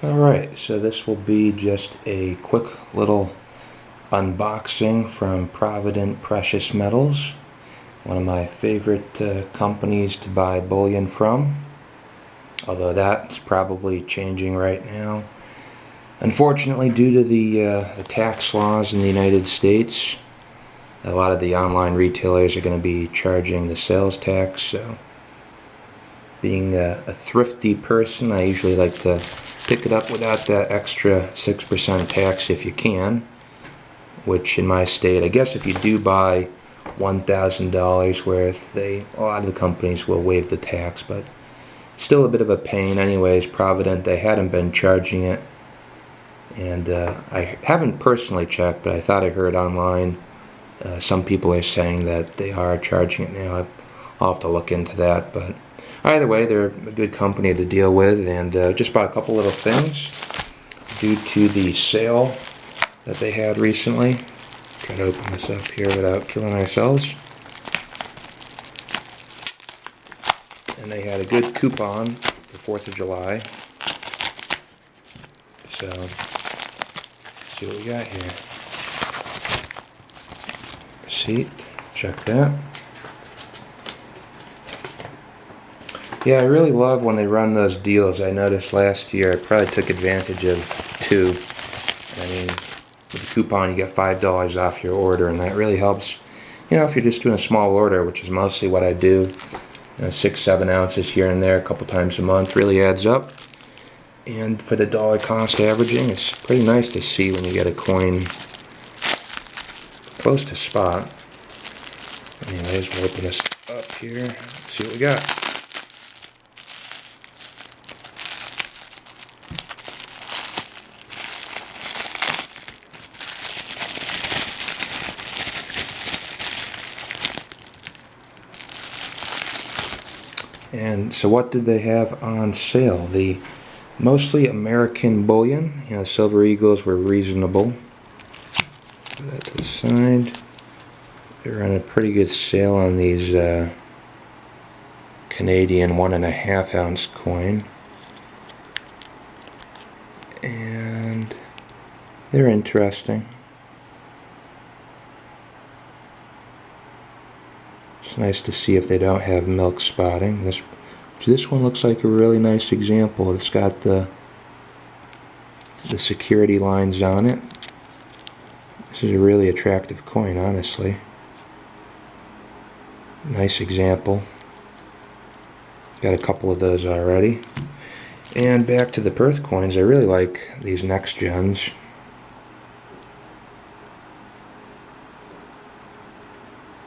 Alright, so this will be just a quick little unboxing from Provident Precious Metals, one of my favorite companies to buy bullion from, although that's probably changing right now. Unfortunately, due to the tax laws in the United States, a lot of the online retailers are going to be charging the sales tax, so being a thrifty person, I usually like to pick it up without that extra 6% tax if you can, which in my state, I guess if you do buy $1,000 worth, a lot of the companies will waive the tax, but still a bit of a pain. Anyways, Provident, they hadn't been charging it, and I haven't personally checked, but I thought I heard online some people are saying that they are charging it now. I'll have to look into that, but either way, they're a good company to deal with, and just bought a couple little things due to the sale that they had recently. Try to open this up here without killing ourselves. And they had a good coupon for 4th of July. So, let's see what we got here. Receipt, check that. Yeah, I really love when they run those deals. I noticed last year I probably took advantage of two. I mean, with the coupon you get $5 off your order, and that really helps. You know, if you're just doing a small order, which is mostly what I do, 6-7 ounces here and there a couple times a month, really adds up. And for the dollar cost averaging, it's pretty nice to see when you get a coin close to spot. Anyways, we'll open this up here, see what we got. And so what did they have on sale? The mostly American bullion. You know, Silver Eagles were reasonable. Put that to the side. They're on a pretty good sale on these Canadian 1.5 ounce coin. And they're interesting. It's nice to see if they don't have milk spotting. This one looks like a really nice example. It's got the security lines on it. This is a really attractive coin, honestly. Nice example. Got a couple of those already. And back to the Perth coins, I really like these next gens.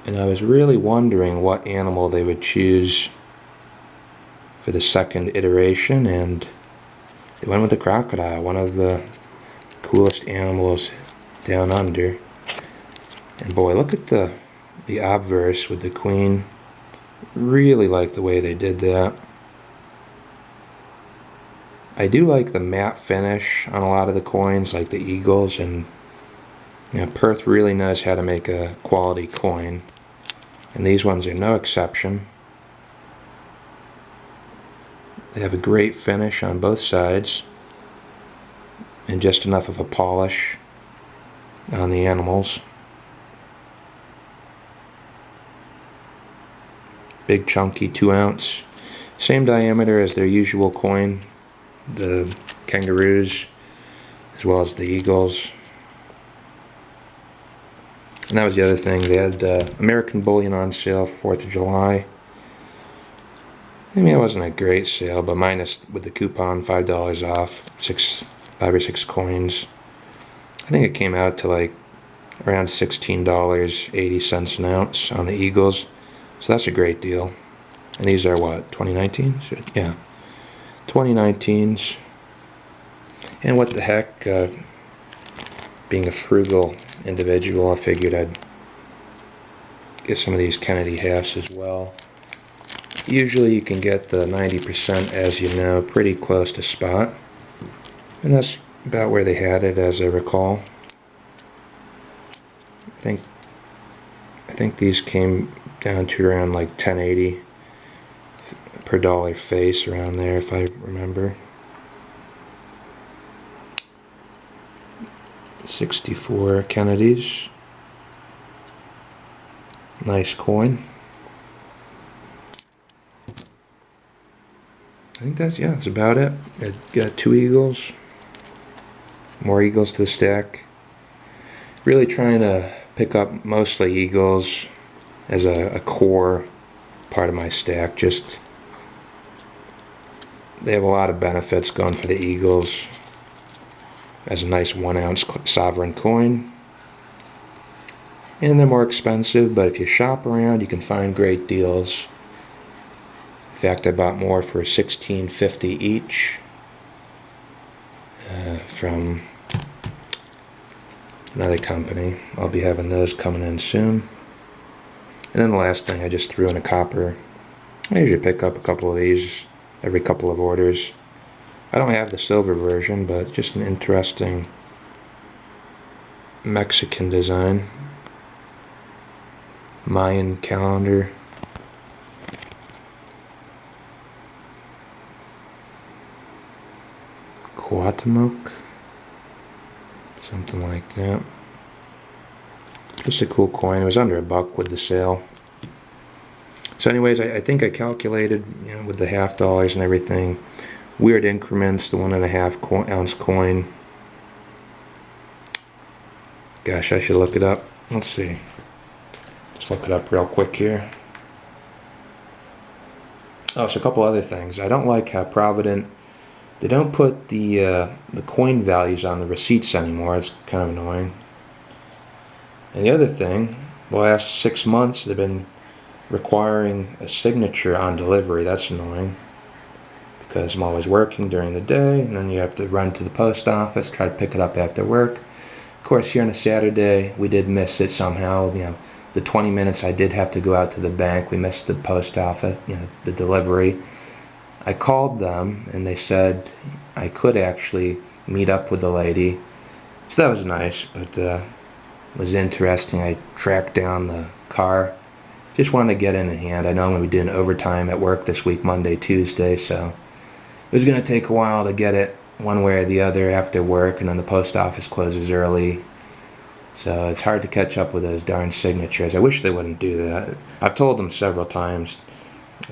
And I was really wondering what animal they would choose for the second iteration, and they went with the crocodile, one of the coolest animals down under. And boy, look at the obverse with the queen. Really like the way they did that. I do like the matte finish on a lot of the coins, like the Eagles, and you know, Perth really knows how to make a quality coin. And these ones are no exception. They have a great finish on both sides, and just enough of a polish on the animals. Big chunky 2 ounce. Same diameter as their usual coin, the kangaroos, as well as the eagles. And that was the other thing. They had American bullion on sale for 4th of July. I mean, it wasn't a great sale, but minus with the coupon, $5 off, 5 or 6 coins. I think it came out to like around $16.80 an ounce on the Eagles. So that's a great deal. And these are what, 2019s? Yeah, 2019s. And what the heck, being a frugal individual, I figured I'd get some of these Kennedy halves as well. Usually you can get the 90%, as you know, pretty close to spot, and that's about where they had it, as I recall. I think these came down to around like $10.80 per dollar face, around there, if I remember. 64 Kennedys. Nice coin. I think that's about it. I got 2 eagles. More eagles to the stack. Really trying to pick up mostly eagles as a core part of my stack. Just they have a lot of benefits going for the eagles as a nice 1-ounce sovereign coin. And they're more expensive, but if you shop around you can find great deals. In fact, I bought more for $16.50 each from another company. I'll be having those coming in soon. And then the last thing I just threw in a copper. I usually pick up a couple of these every couple of orders. I don't have the silver version, but just an interesting Mexican design. Mayan calendar. Cuauhtemoc. Something like that. Just a cool coin. It was under $1 with the sale. So anyways, I think I calculated, with the half dollars and everything, weird increments, the 1.5 ounce coin. Gosh, I should look it up. Let's see. Just look it up real quick here. Oh, so a couple other things. I don't like how Provident, they don't put the coin values on the receipts anymore. It's kind of annoying. And the other thing, the last 6 months they've been requiring a signature on delivery. That's annoying because I'm always working during the day, and then you have to run to the post office, try to pick it up after work. Of course, here on a Saturday we did miss it somehow. The 20 minutes I did have to go out to the bank, we missed the post office, the delivery. I called them and they said I could actually meet up with the lady, so that was nice. But it was interesting. I tracked down the car. Just wanted to get in hand. I know I'm going to be doing overtime at work this week, Monday, Tuesday, so it was going to take a while to get it one way or the other after work, and then the post office closes early. So it's hard to catch up with those darn signatures. I wish they wouldn't do that. I've told them several times.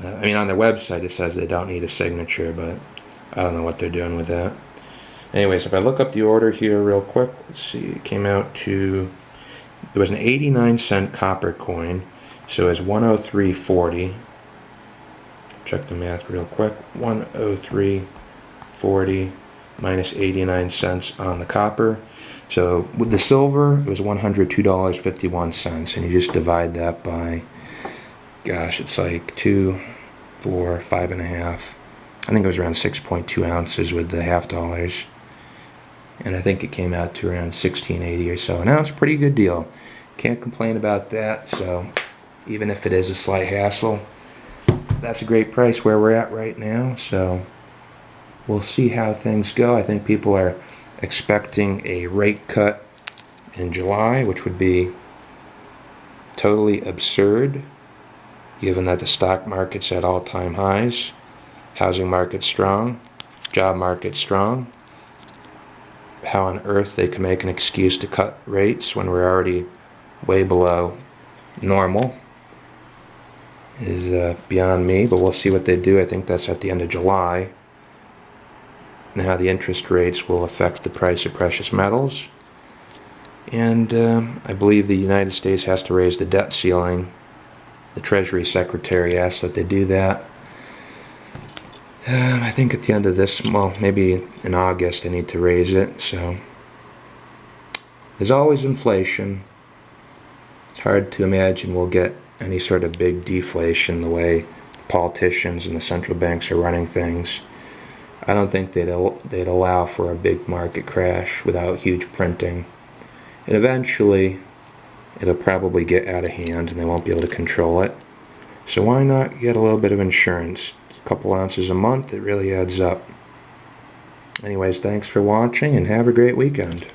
On their website it says they don't need a signature, but I don't know what they're doing with that. Anyways, if I look up the order here real quick, let's see, it came out to, there was an 89-cent copper coin, so it's 103.40. Check the math real quick. 103.40 minus 89 cents on the copper. So with the silver, it was $102.51, and you just divide that by, gosh, it's like 2, 4, 5.5. I think it was around 6.2 ounces with the half dollars, and I think it came out to around $16.80 or so. Now it's a pretty good deal. Can't complain about that. So even if it is a slight hassle, that's a great price where we're at right now. So we'll see how things go. I think people are expecting a rate cut in July, which would be totally absurd given that the stock market's at all-time highs, housing market's strong, job market's strong. How on earth they can make an excuse to cut rates when we're already way below normal is beyond me, but we'll see what they do. I think that's at the end of July, and how the interest rates will affect the price of precious metals. And I believe the United States has to raise the debt ceiling. The Treasury Secretary asked that they do that. I think at the end of this, well, maybe in August, they need to raise it. So there's always inflation. It's hard to imagine we'll get any sort of big deflation the way the politicians and the central banks are running things. I don't think they'd allow for a big market crash without huge printing. And eventually, it'll probably get out of hand and they won't be able to control it. So why not get a little bit of insurance? It's a couple ounces a month, it really adds up. Anyways, thanks for watching and have a great weekend.